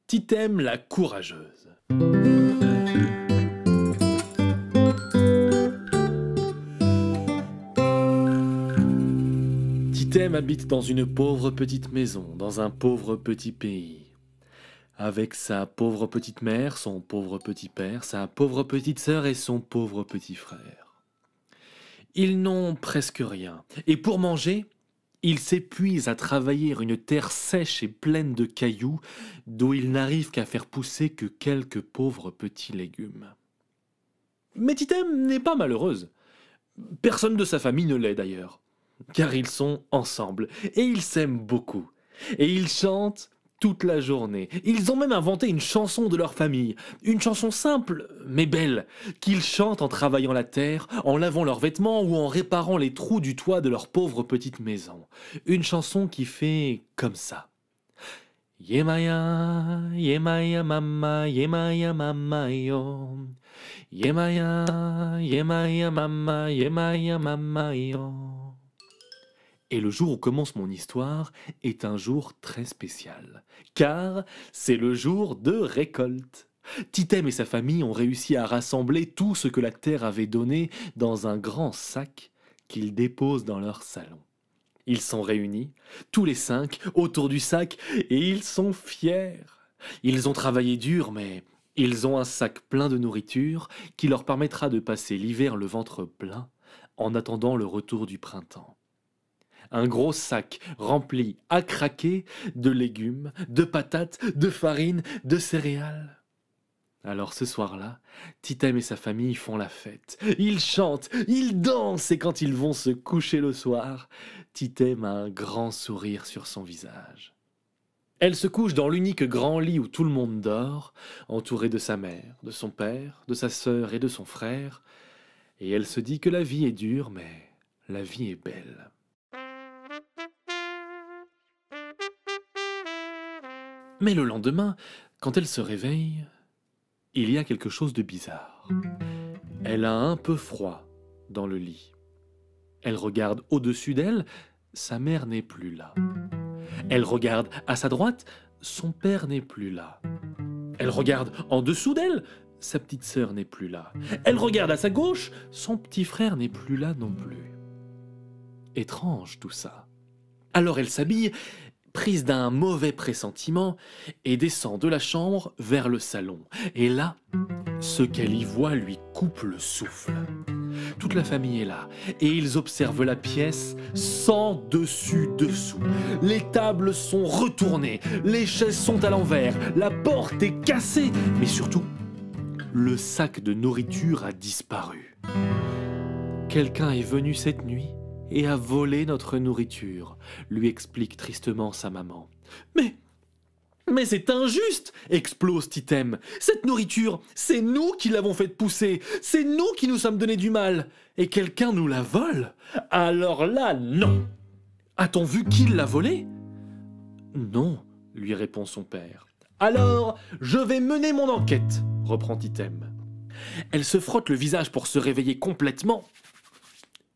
Titème la courageuse. Titème habite dans une pauvre petite maison, dans un pauvre petit pays. Avec sa pauvre petite mère, son pauvre petit père, sa pauvre petite sœur et son pauvre petit frère. Ils n'ont presque rien, et pour manger, ils s'épuisent à travailler une terre sèche et pleine de cailloux, d'où ils n'arrivent qu'à faire pousser que quelques pauvres petits légumes. Mais Titème n'est pas malheureuse. Personne de sa famille ne l'est d'ailleurs, car ils sont ensemble, et ils s'aiment beaucoup. Et ils chantent toute la journée. Ils ont même inventé une chanson de leur famille, une chanson simple, mais belle, qu'ils chantent en travaillant la terre, en lavant leurs vêtements ou en réparant les trous du toit de leur pauvre petite maison. Une chanson qui fait comme ça. Yemaya, yemaya mama, yemaya mama yo. Yemaya, yemaya mama, yemaya mama yo. Et le jour où commence mon histoire est un jour très spécial, car c'est le jour de récolte. Titème et sa famille ont réussi à rassembler tout ce que la terre avait donné dans un grand sac qu'ils déposent dans leur salon. Ils sont réunis, tous les 5, autour du sac, et ils sont fiers. Ils ont travaillé dur, mais ils ont un sac plein de nourriture qui leur permettra de passer l'hiver le ventre plein en attendant le retour du printemps. Un gros sac rempli à craquer de légumes, de patates, de farine, de céréales. Alors ce soir-là, Titème et sa famille font la fête. Ils chantent, ils dansent et quand ils vont se coucher le soir, Titème a un grand sourire sur son visage. Elle se couche dans l'unique grand lit où tout le monde dort, entourée de sa mère, de son père, de sa sœur et de son frère, et elle se dit que la vie est dure, mais la vie est belle. Mais le lendemain, quand elle se réveille, il y a quelque chose de bizarre. Elle a un peu froid dans le lit. Elle regarde au-dessus d'elle, sa mère n'est plus là. Elle regarde à sa droite, son père n'est plus là. Elle regarde en dessous d'elle, sa petite sœur n'est plus là. Elle regarde à sa gauche, son petit frère n'est plus là non plus. Étrange tout ça. Alors elle s'habille, prise d'un mauvais pressentiment, et descend de la chambre vers le salon. Et là, ce qu'elle y voit lui coupe le souffle. Toute la famille est là, et ils observent la pièce sans dessus-dessous. Les tables sont retournées, les chaises sont à l'envers, la porte est cassée, mais surtout, le sac de nourriture a disparu. Quelqu'un est venu cette nuit et a volé notre nourriture, lui explique tristement sa maman. Mais c'est injuste, explose Titème. Cette nourriture, c'est nous qui l'avons faite pousser, c'est nous qui nous sommes donné du mal, et quelqu'un nous la vole. Alors là, non. A-t-on vu qui l'a volée ? Non, lui répond son père. Alors, je vais mener mon enquête, reprend Titème. Elle se frotte le visage pour se réveiller complètement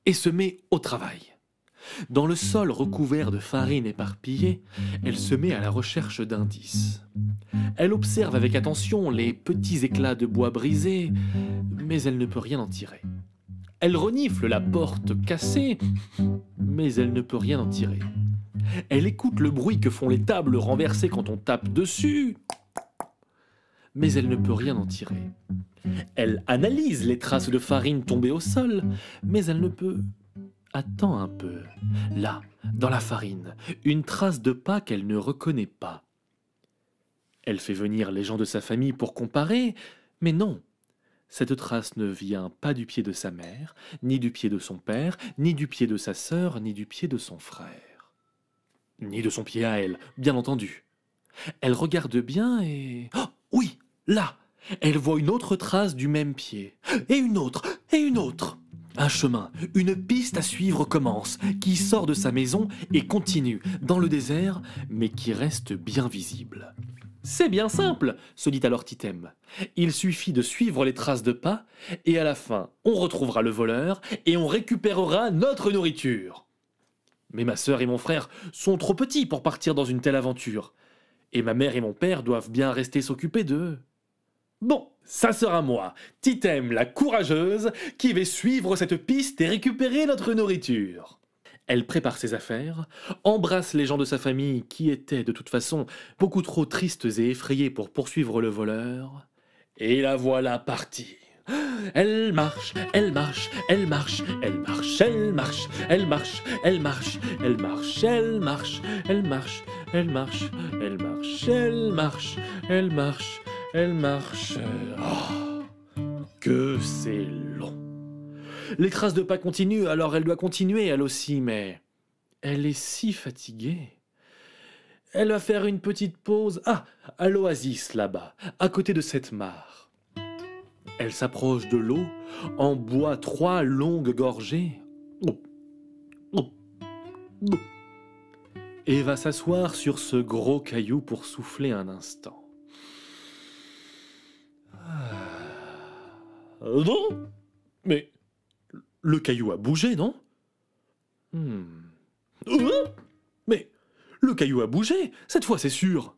et se met au travail. Dans le sol recouvert de farine éparpillée, elle se met à la recherche d'indices. Elle observe avec attention les petits éclats de bois brisés, mais elle ne peut rien en tirer. Elle renifle la porte cassée, mais elle ne peut rien en tirer. Elle écoute le bruit que font les tables renversées quand on tape dessus, mais elle ne peut rien en tirer. Elle analyse les traces de farine tombées au sol, mais elle ne peut... Attends un peu. Là, dans la farine, une trace de pas qu'elle ne reconnaît pas. Elle fait venir les gens de sa famille pour comparer, mais non. Cette trace ne vient pas du pied de sa mère, ni du pied de son père, ni du pied de sa sœur, ni du pied de son frère. Ni de son pied à elle, bien entendu. Elle regarde bien et... Oh, oui, là! Elle voit une autre trace du même pied. Et une autre, et une autre. Un chemin, une piste à suivre commence, qui sort de sa maison et continue dans le désert, mais qui reste bien visible. C'est bien simple, se dit alors Titème. Il suffit de suivre les traces de pas, et à la fin, on retrouvera le voleur, et on récupérera notre nourriture. Mais ma sœur et mon frère sont trop petits pour partir dans une telle aventure. Et ma mère et mon père doivent bien rester s'occuper d'eux. Bon, ça sera moi, Titème la courageuse, qui vais suivre cette piste et récupérer notre nourriture. Elle prépare ses affaires, embrasse les gens de sa famille qui étaient de toute façon beaucoup trop tristes et effrayés pour poursuivre le voleur, et la voilà partie. Elle marche, elle marche, elle marche, elle marche, elle marche, elle marche, elle marche, elle marche, elle marche, elle marche, elle marche, elle marche, elle marche, elle marche, elle marche. Oh, que c'est long. Les traces de pas continuent, alors elle doit continuer elle aussi, mais elle est si fatiguée. Elle va faire une petite pause, à l'oasis là-bas, à côté de cette mare. Elle s'approche de l'eau, en boit 3 longues gorgées, et va s'asseoir sur ce gros caillou pour souffler un instant. Non, mais le caillou a bougé, non? Mais le caillou a bougé, cette fois c'est sûr.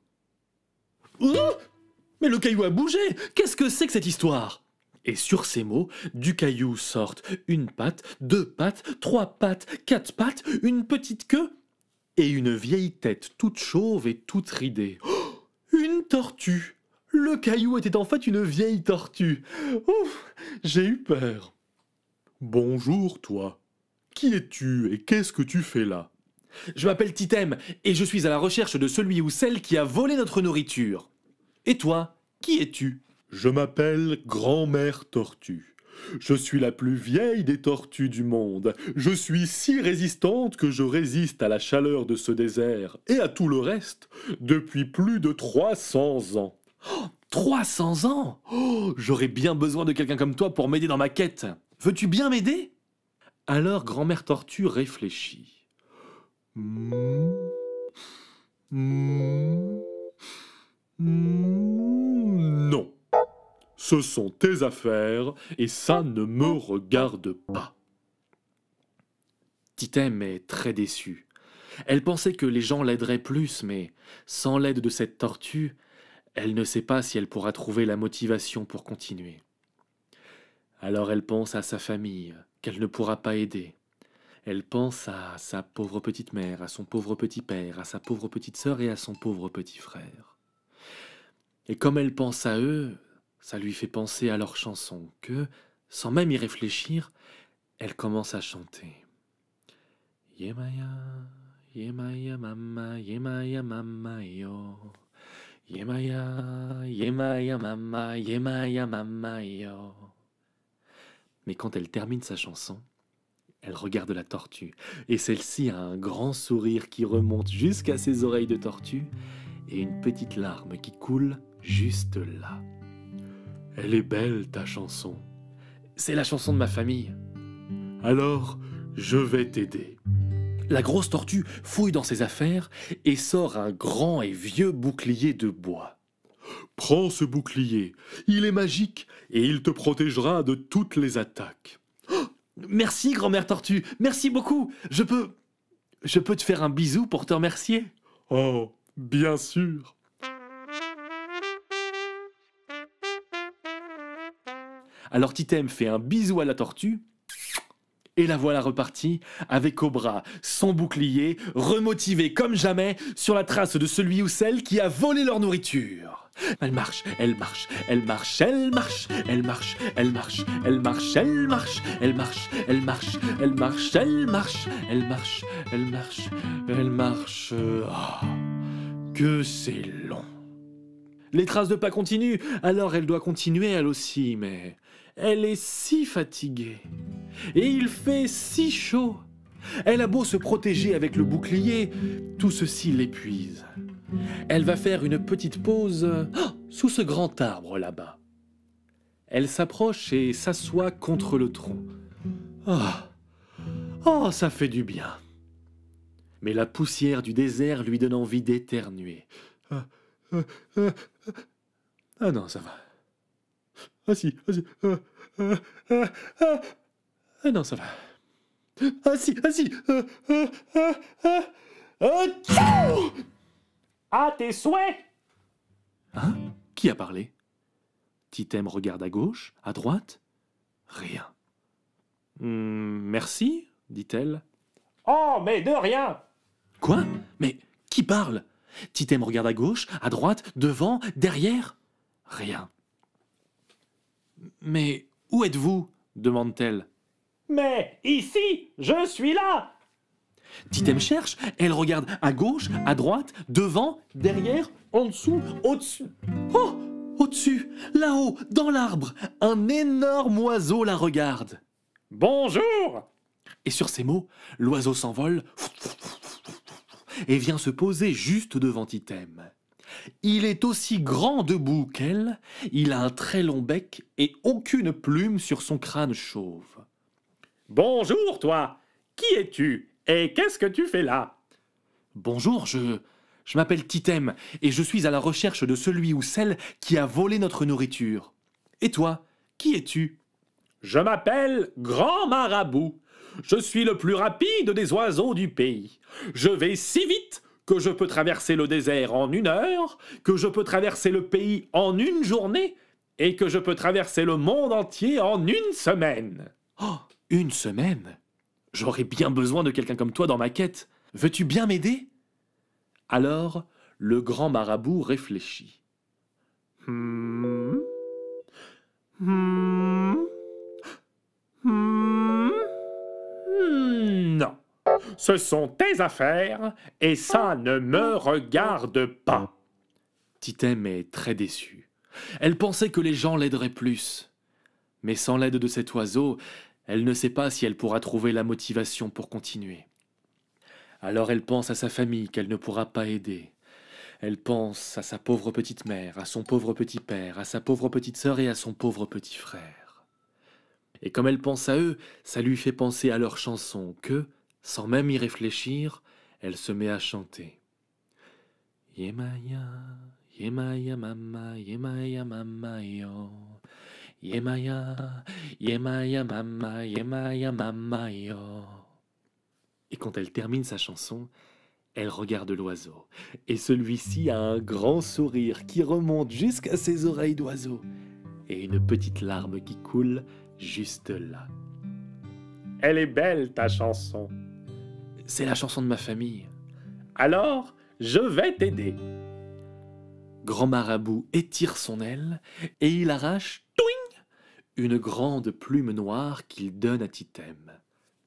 Mais le caillou a bougé, qu'est-ce que c'est que cette histoire? Et sur ces mots, du caillou sortent 1 patte, 2 pattes, 3 pattes, 4 pattes, une petite queue et une vieille tête toute chauve et toute ridée. Oh, une tortue! Le caillou était en fait une vieille tortue. Ouf, j'ai eu peur. Bonjour, toi. Qui es-tu et qu'est-ce que tu fais là? Je m'appelle Titème et je suis à la recherche de celui ou celle qui a volé notre nourriture. Et toi, qui es-tu? Je m'appelle Grand-mère Tortue. Je suis la plus vieille des tortues du monde. Je suis si résistante que je résiste à la chaleur de ce désert et à tout le reste depuis plus de 300 ans. Oh, 300 ans? Oh, j'aurais bien besoin de quelqu'un comme toi pour m'aider dans ma quête. Veux-tu bien m'aider? Alors Grand-mère Tortue réfléchit. Non. Ce sont tes affaires et ça ne me regarde pas. Titème est très déçue. Elle pensait que les gens l'aideraient plus, mais sans l'aide de cette tortue, elle ne sait pas si elle pourra trouver la motivation pour continuer. Alors elle pense à sa famille, qu'elle ne pourra pas aider. Elle pense à sa pauvre petite mère, à son pauvre petit père, à sa pauvre petite sœur et à son pauvre petit frère. Et comme elle pense à eux, ça lui fait penser à leurs chansons que, sans même y réfléchir, elle commence à chanter. Yemaya, yemaya mama, yemaya mama yo. Yemaya, yemaya mama, yemaya mama yo. Mais quand elle termine sa chanson, elle regarde la tortue, et celle-ci a un grand sourire qui remonte jusqu'à ses oreilles de tortue, et une petite larme qui coule juste là. Elle est belle, ta chanson. C'est la chanson de ma famille. Alors, je vais t'aider. La grosse tortue fouille dans ses affaires et sort un grand et vieux bouclier de bois. Prends ce bouclier, il est magique et il te protégera de toutes les attaques. Oh, merci, grand-mère tortue, merci beaucoup. Je peux te faire un bisou pour te remercier? Oh, bien sûr. Alors Titème fait un bisou à la tortue, et la voilà repartie, avec au bras son bouclier, remotivé comme jamais, sur la trace de celui ou celle qui a volé leur nourriture. Elle marche, elle marche, elle marche, elle marche, elle marche, elle marche, elle marche, elle marche, elle marche, elle marche, elle marche, elle marche, elle marche, elle marche, elle marche. Oh, que c'est long. Les traces de pas continuent, alors elle doit continuer elle aussi, mais elle est si fatiguée. Et il fait si chaud. Elle a beau se protéger avec le bouclier, tout ceci l'épuise. Elle va faire une petite pause sous ce grand arbre là-bas. Elle s'approche et s'assoit contre le tronc. Oh, ça fait du bien. Mais la poussière du désert lui donne envie d'éternuer. Ah non, ça va. Ah si, ah si. Ah non, ça va. Ah si, ah si. À tes souhaits. Hein? Qui a parlé? Titem regarde à gauche, à droite. Rien. Merci, dit-elle. Oh, mais de rien. Quoi? Mais qui parle? Titem regarde à gauche, à droite, devant, derrière. Rien. Mais où êtes-vous? demande-t-elle. Mais ici, je suis là. Titem cherche, elle regarde à gauche, à droite, devant, derrière, en dessous, au-dessus. Oh! Au-dessus, là-haut, dans l'arbre, un énorme oiseau la regarde. Bonjour. Et sur ces mots, l'oiseau s'envole et vient se poser juste devant Titem. Il est aussi grand debout qu'elle, il a un très long bec et aucune plume sur son crâne chauve. Bonjour, toi. Qui es-tu et qu'est-ce que tu fais là? Bonjour, je m'appelle Titem et je suis à la recherche de celui ou celle qui a volé notre nourriture. Et toi, qui es-tu? Je m'appelle Grand Marabout. Je suis le plus rapide des oiseaux du pays. Je vais si vite que je peux traverser le désert en 1 heure, que je peux traverser le pays en 1 journée et que je peux traverser le monde entier en 1 semaine. Oh, 1 semaine? J'aurais bien besoin de quelqu'un comme toi dans ma quête. Veux-tu bien m'aider? Alors, le grand marabout réfléchit. Non. Ce sont tes affaires et ça ne me regarde pas. Titem est très déçue. Elle pensait que les gens l'aideraient plus. Mais sans l'aide de cet oiseau, elle ne sait pas si elle pourra trouver la motivation pour continuer. Alors elle pense à sa famille qu'elle ne pourra pas aider. Elle pense à sa pauvre petite mère, à son pauvre petit père, à sa pauvre petite sœur et à son pauvre petit frère. Et comme elle pense à eux, ça lui fait penser à leur chanson que, sans même y réfléchir, elle se met à chanter. Yemaya, yemaya mama, yemaya mama yo. Yemaya, yemaya mama, yemaya mama yo. Et quand elle termine sa chanson, elle regarde l'oiseau. Et celui-ci a un grand sourire qui remonte jusqu'à ses oreilles d'oiseau. Et une petite larme qui coule juste là. Elle est belle, ta chanson. C'est la chanson de ma famille. Alors, je vais t'aider. Grand Marabout étire son aile et il arrache touing, une grande plume noire qu'il donne à Titem.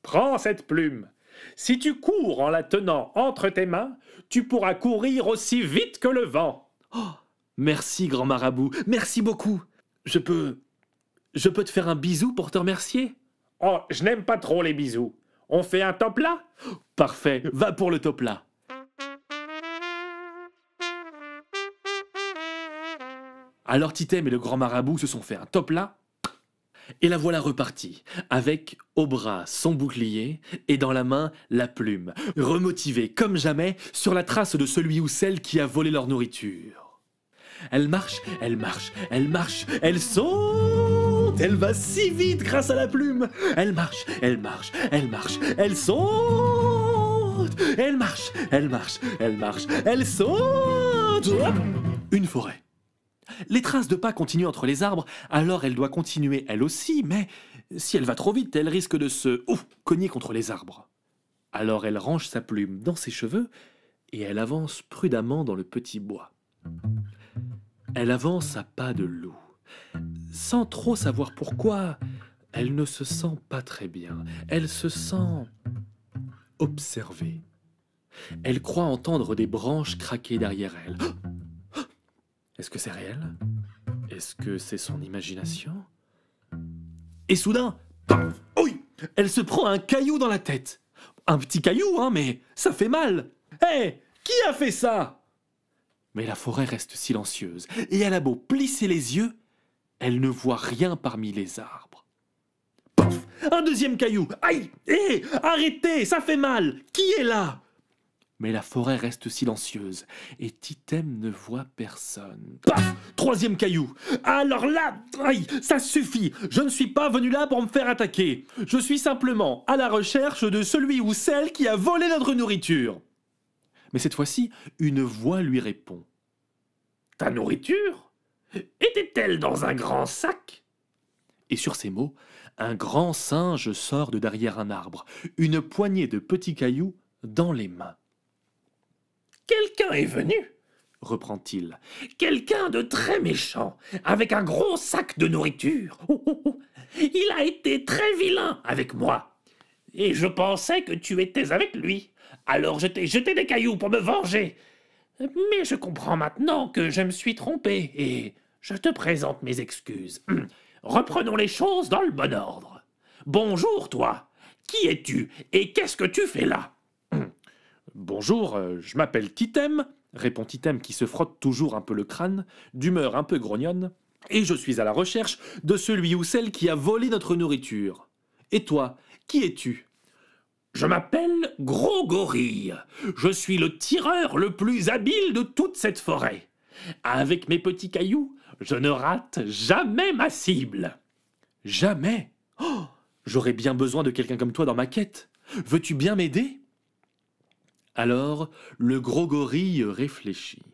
Prends cette plume. Si tu cours en la tenant entre tes mains, tu pourras courir aussi vite que le vent. Oh, merci, Grand Marabout, merci beaucoup. Je peux te faire un bisou pour te remercier? Oh, je n'aime pas trop les bisous. On fait un top là? Parfait, va pour le top là. Alors Titem et le Grand Marabout se sont fait un top là. Et la voilà repartie, avec au bras son bouclier et dans la main la plume, remotivée comme jamais sur la trace de celui ou celle qui a volé leur nourriture. Elle marche, elle marche, elle marche, elle saute, elle va si vite grâce à la plume. Elle marche, elle marche, elle marche, elle saute, elle marche, elle marche, elle marche, elle saute. Hop, une forêt. Les traces de pas continuent entre les arbres, alors elle doit continuer elle aussi, mais si elle va trop vite, elle risque de se cogner contre les arbres. Alors elle range sa plume dans ses cheveux et elle avance prudemment dans le petit bois. Elle avance à pas de loup. Sans trop savoir pourquoi, elle ne se sent pas très bien. Elle se sent observée. Elle croit entendre des branches craquer derrière elle. Est-ce que c'est réel? Est-ce que c'est son imagination? Et soudain, paf, oui, elle se prend un caillou dans la tête. Un petit caillou, hein, mais ça fait mal. Hé, qui a fait ça? Mais la forêt reste silencieuse, et elle a beau plisser les yeux, elle ne voit rien parmi les arbres. Paf, un deuxième caillou. Aïe, hé, arrêtez, ça fait mal. Qui est là? Mais la forêt reste silencieuse, et Titem ne voit personne. Paf! Troisième caillou. Alors là, aïe, ça suffit. Je ne suis pas venu là pour me faire attaquer. Je suis simplement à la recherche de celui ou celle qui a volé notre nourriture. Mais cette fois-ci, une voix lui répond. « Ta nourriture était-elle dans un grand sac ?» Et sur ces mots, un grand singe sort de derrière un arbre, une poignée de petits cailloux dans les mains. « Quelqu'un est venu, » reprend-il. « Quelqu'un de très méchant, avec un gros sac de nourriture. Il a été très vilain avec moi. Et je pensais que tu étais avec lui. Alors je t'ai jeté des cailloux pour me venger. Mais je comprends maintenant que je me suis trompé et je te présente mes excuses. Reprenons les choses dans le bon ordre. Bonjour, toi. Qui es-tu et qu'est-ce que tu fais là ? » Bonjour, je m'appelle Titem, répond Titem qui se frotte toujours un peu le crâne, d'humeur un peu grognonne, et je suis à la recherche de celui ou celle qui a volé notre nourriture. Et toi, qui es-tu ? Je m'appelle Gros Gorille. Je suis le tireur le plus habile de toute cette forêt. Avec mes petits cailloux, je ne rate jamais ma cible. Jamais ? Oh, j'aurais bien besoin de quelqu'un comme toi dans ma quête. Veux-tu bien m'aider ? Alors, le Gros Gorille réfléchit.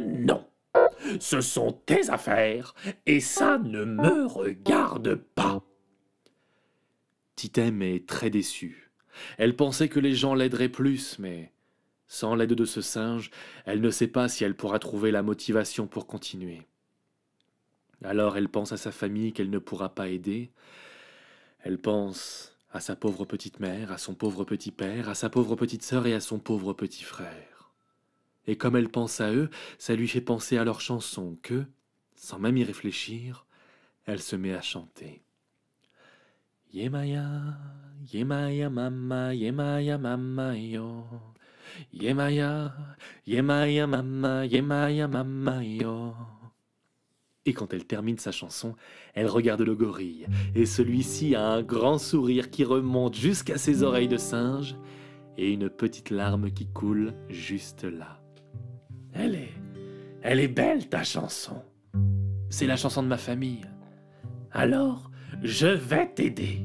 Non, ce sont tes affaires et ça ne me regarde pas. Titem est très déçue. Elle pensait que les gens l'aideraient plus, mais sans l'aide de ce singe, elle ne sait pas si elle pourra trouver la motivation pour continuer. Alors elle pense à sa famille qu'elle ne pourra pas aider. Elle pense à sa pauvre petite mère, à son pauvre petit père, à sa pauvre petite sœur et à son pauvre petit frère. Et comme elle pense à eux, ça lui fait penser à leur chanson que, sans même y réfléchir, elle se met à chanter. Yemaya, yemaya mama, yemaya mama yo. Yemaya, yemaya mama, yemaya mama yo. Et quand elle termine sa chanson, elle regarde le gorille, et celui-ci a un grand sourire qui remonte jusqu'à ses oreilles de singe, et une petite larme qui coule juste là. Elle est belle ta chanson. C'est la chanson de ma famille. Alors, je vais t'aider.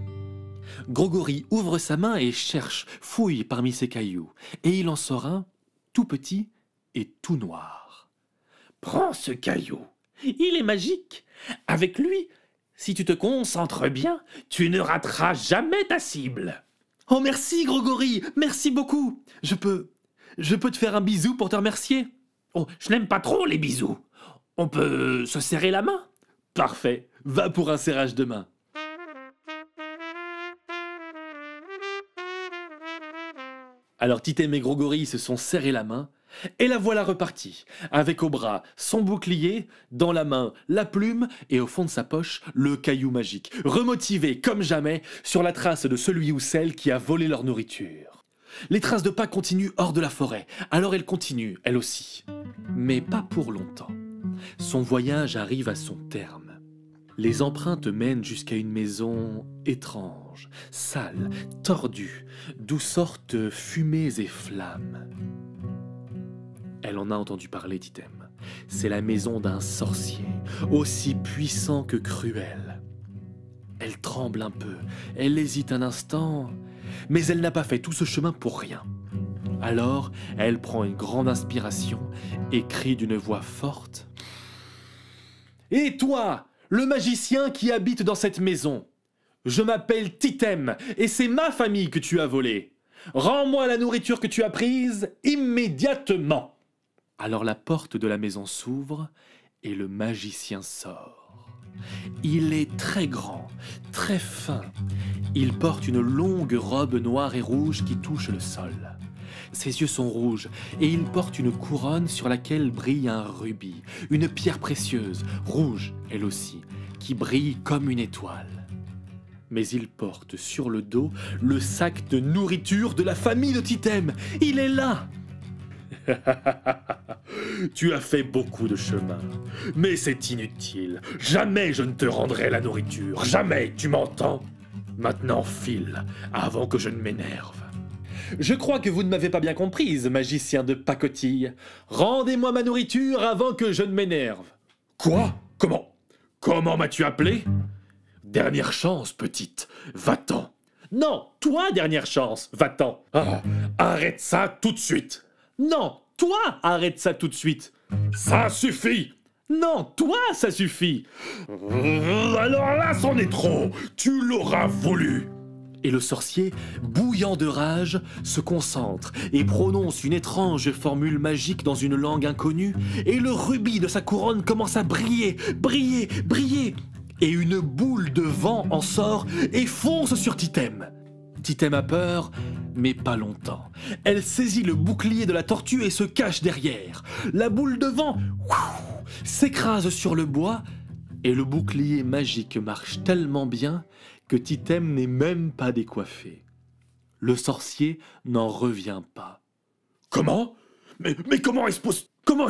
Gros Gorille ouvre sa main et cherche, fouille parmi ses cailloux, et il en sort un, tout petit et tout noir. Prends ce caillou. Il est magique. Avec lui, si tu te concentres bien, tu ne rateras jamais ta cible. Oh merci Gros Gorille, merci beaucoup. Je peux te faire un bisou pour te remercier. Oh, je n'aime pas trop les bisous. On peut se serrer la main? Parfait, va pour un serrage de main. Alors Titem et Gros Gorille se sont serrés la main, et la voilà repartie, avec au bras son bouclier, dans la main la plume, et au fond de sa poche le caillou magique, remotivé comme jamais sur la trace de celui ou celle qui a volé leur nourriture. Les traces de pas continuent hors de la forêt, alors elle continue, elle aussi. Mais pas pour longtemps. Son voyage arrive à son terme. Les empreintes mènent jusqu'à une maison étrange, sale, tordue, d'où sortent fumées et flammes. Elle en a entendu parler, Titem. C'est la maison d'un sorcier, aussi puissant que cruel. Elle tremble un peu, elle hésite un instant, mais elle n'a pas fait tout ce chemin pour rien. Alors, elle prend une grande inspiration et crie d'une voix forte. « Et toi, le magicien qui habite dans cette maison, je m'appelle Titem et c'est ma famille que tu as volée. Rends-moi la nourriture que tu as prise immédiatement. » Alors la porte de la maison s'ouvre et le magicien sort. Il est très grand, très fin. Il porte une longue robe noire et rouge qui touche le sol. Ses yeux sont rouges et il porte une couronne sur laquelle brille un rubis, une pierre précieuse, rouge elle aussi, qui brille comme une étoile. Mais il porte sur le dos le sac de nourriture de la famille de Titem. Il est là! Tu as fait beaucoup de chemin, mais c'est inutile. Jamais je ne te rendrai la nourriture, jamais, tu m'entends? Maintenant file, avant que je ne m'énerve. Je crois que vous ne m'avez pas bien comprise, magicien de pacotille. Rendez-moi ma nourriture avant que je ne m'énerve. Quoi? Comment m'as-tu appelé? Dernière chance, petite, va-t'en. Non, toi, dernière chance, va-t'en. Ah, arrête ça tout de suite. Non, toi, arrête ça tout de suite. Ça suffit. Non, toi, ça suffit. Alors là, c'en est trop. Tu l'auras voulu. Et le sorcier, bouillant de rage, se concentre et prononce une étrange formule magique dans une langue inconnue, et le rubis de sa couronne commence à briller, briller, briller, et une boule de vent en sort et fonce sur Titème. Titème a peur, mais pas longtemps. Elle saisit le bouclier de la tortue et se cache derrière. La boule de vent s'écrase sur le bois, et le bouclier magique marche tellement bien que Titème n'est même pas décoiffé. Le sorcier n'en revient pas. Comment ? Mais comment est-ce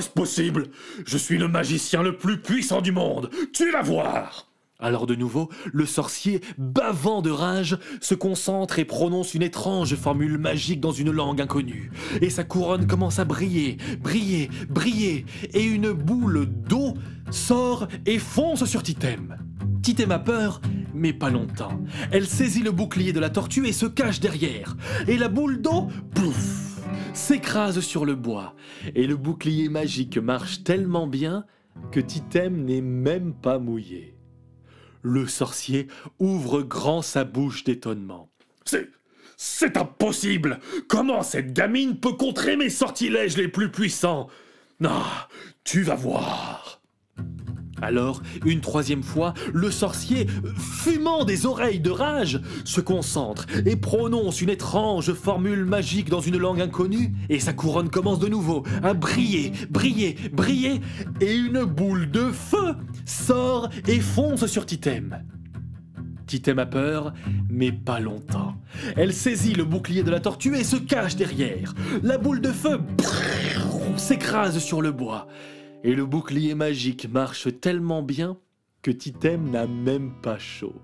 possible ? Je suis le magicien le plus puissant du monde. Tu vas voir ! Alors de nouveau, le sorcier, bavant de rage, se concentre et prononce une étrange formule magique dans une langue inconnue. Et sa couronne commence à briller, briller, briller, et une boule d'eau sort et fonce sur Titème. Titème a peur, mais pas longtemps. Elle saisit le bouclier de la tortue et se cache derrière. Et la boule d'eau, plouf, s'écrase sur le bois. Et le bouclier magique marche tellement bien que Titème n'est même pas mouillé. Le sorcier ouvre grand sa bouche d'étonnement. C'est impossible! Comment cette gamine peut contrer mes sortilèges les plus puissants? Non, tu vas voir! Alors, une troisième fois, le sorcier, fumant des oreilles de rage, se concentre et prononce une étrange formule magique dans une langue inconnue, et sa couronne commence de nouveau à briller, briller, briller, et une boule de feu sort et fonce sur Titème. Titème a peur, mais pas longtemps. Elle saisit le bouclier de la tortue et se cache derrière. La boule de feu s'écrase sur le bois. Et le bouclier magique marche tellement bien que Titème n'a même pas chaud.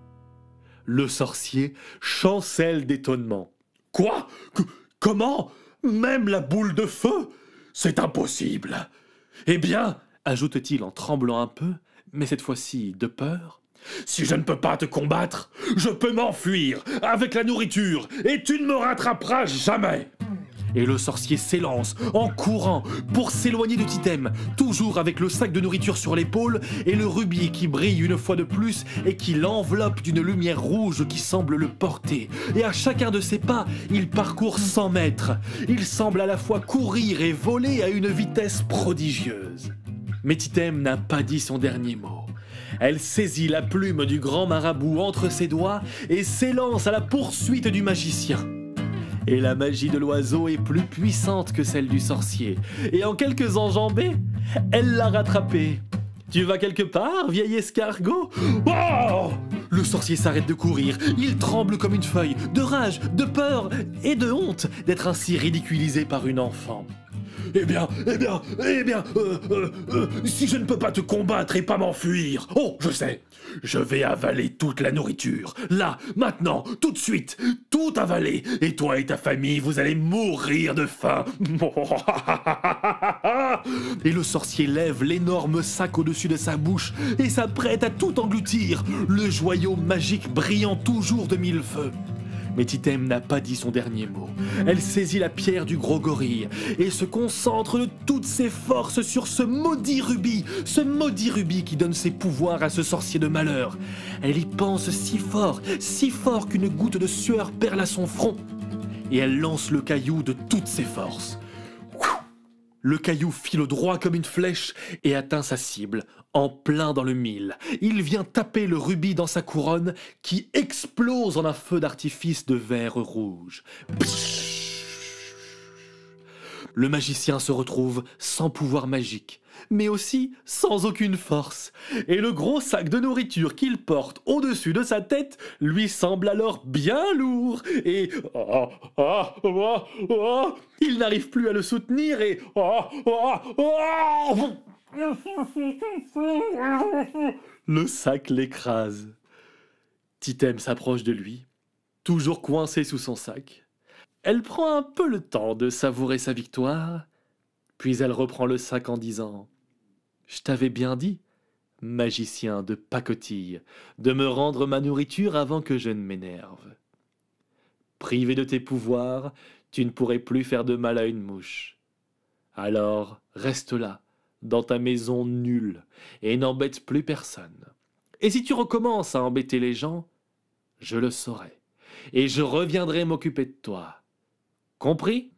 Le sorcier chancelle d'étonnement. Quoi ? Comment ? Même la boule de feu ? C'est impossible. Eh bien, ajoute-t-il en tremblant un peu, mais cette fois-ci de peur, si je ne peux pas te combattre, je peux m'enfuir avec la nourriture et tu ne me rattraperas jamais. Et le sorcier s'élance en courant pour s'éloigner de Titème, toujours avec le sac de nourriture sur l'épaule et le rubis qui brille une fois de plus et qui l'enveloppe d'une lumière rouge qui semble le porter. Et à chacun de ses pas, il parcourt 100 mètres. Il semble à la fois courir et voler à une vitesse prodigieuse. Mais Titème n'a pas dit son dernier mot. Elle saisit la plume du grand marabout entre ses doigts et s'élance à la poursuite du magicien. Et la magie de l'oiseau est plus puissante que celle du sorcier. Et en quelques enjambées, elle l'a rattrapé. Tu vas quelque part, vieil escargot ? Oh ! Le sorcier s'arrête de courir. Il tremble comme une feuille, de rage, de peur et de honte d'être ainsi ridiculisé par une enfant. Si je ne peux pas te combattre et pas m'enfuir, oh, je sais, je vais avaler toute la nourriture, là, maintenant, tout de suite, tout avaler, et toi et ta famille, vous allez mourir de faim. Et le sorcier lève l'énorme sac au-dessus de sa bouche et s'apprête à tout engloutir, le joyau magique brillant toujours de mille feux. Mais Titème n'a pas dit son dernier mot. Elle saisit la pierre du gros gorille et se concentre de toutes ses forces sur ce maudit rubis qui donne ses pouvoirs à ce sorcier de malheur. Elle y pense si fort qu'une goutte de sueur perle à son front. Et elle lance le caillou de toutes ses forces. Le caillou file droit comme une flèche et atteint sa cible, en plein dans le mille. Il vient taper le rubis dans sa couronne qui explose en un feu d'artifice de verre rouge. Le magicien se retrouve sans pouvoir magique, mais aussi sans aucune force. Et le gros sac de nourriture qu'il porte au-dessus de sa tête lui semble alors bien lourd. Et il n'arrive plus à le soutenir et le sac l'écrase. Titème s'approche de lui, toujours coincé sous son sac. Elle prend un peu le temps de savourer sa victoire, puis elle reprend le sac en disant « Je t'avais bien dit, magicien de pacotille, de me rendre ma nourriture avant que je ne m'énerve. Privé de tes pouvoirs, tu ne pourrais plus faire de mal à une mouche. Alors reste là, dans ta maison nulle, et n'embête plus personne. Et si tu recommences à embêter les gens, je le saurai, et je reviendrai m'occuper de toi. Compris?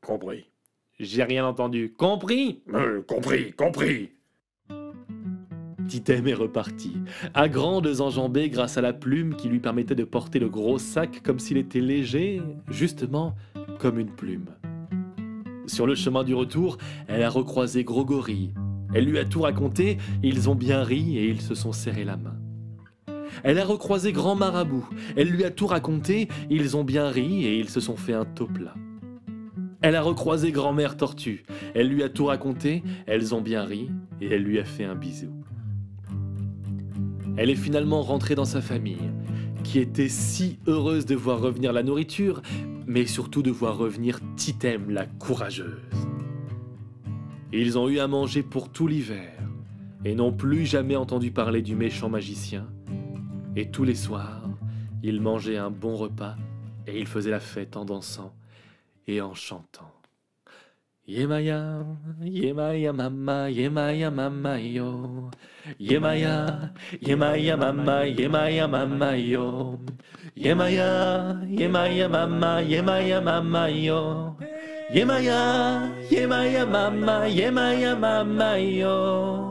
Compris. J'ai rien entendu. Compris? Compris. Titem est reparti, à grandes enjambées grâce à la plume qui lui permettait de porter le gros sac comme s'il était léger, justement comme une plume. Sur le chemin du retour, elle a recroisé Grogori. Elle lui a tout raconté, ils ont bien ri et ils se sont serré la main. Elle a recroisé Grand Marabout. Elle lui a tout raconté, ils ont bien ri et ils se sont fait un taux-plat. Elle a recroisé Grand-mère Tortue. Elle lui a tout raconté, elles ont bien ri et elle lui a fait un bisou. Elle est finalement rentrée dans sa famille, qui était si heureuse de voir revenir la nourriture, mais surtout de voir revenir Titem, la courageuse. Ils ont eu à manger pour tout l'hiver, et n'ont plus jamais entendu parler du méchant magicien. Et tous les soirs, ils mangeaient un bon repas, et ils faisaient la fête en dansant et en chantant. Yemaya, yemaya mama, yemaya mama yo. Yemaya, yemaya mama, yemaya mama yo. Yemaya, yemaya mama, yemaya mama yo. Yemaya, yemaya mama, yemaya mama yo.